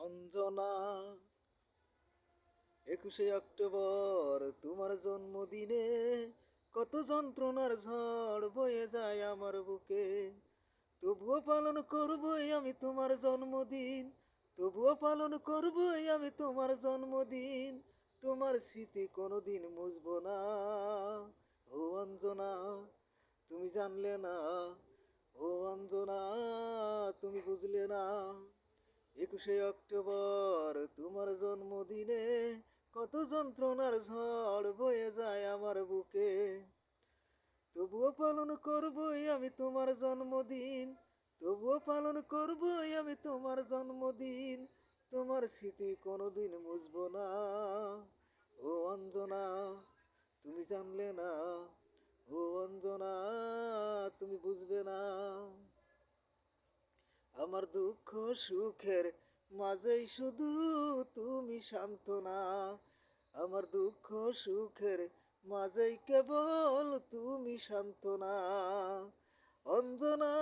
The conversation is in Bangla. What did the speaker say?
অঞ্জনা, 21শে অক্টোবর তোমার জন্মদিনে কত যন্ত্রণার ঝড় বয়ে যায় আমার বুকে। তবুও পালন করবই আমি তোমার জন্মদিন, তবুও পালন করবই আমি তোমার জন্মদিন। তোমার স্মৃতি কোনোদিন মুছব না। ও অঞ্জনা, তুমি জানলে না। ও অঞ্জনা, তুমি বুঝলে না। 21শে অক্টোবর তোমার জন্মদিনে কত যন্ত্রণার ঝড় বয়ে যায় আমার বুকে। তবুও পালন করবই আমি তোমার জন্মদিন, তবুও পালন করবই আমি তোমার জন্মদিন। তোমার স্মৃতি কোনোদিন মুছব না। ও অঞ্জনা, তুমি জানলে না। ও অঞ্জনা, তুমি বুঝবে না। আমার দুঃখ সুখের মাঝেই শুধু তুমি সান্ত্বনা। আমার দুঃখ সুখের মাঝেই কেবল তুমি সান্ত্বনা। অঞ্জনা,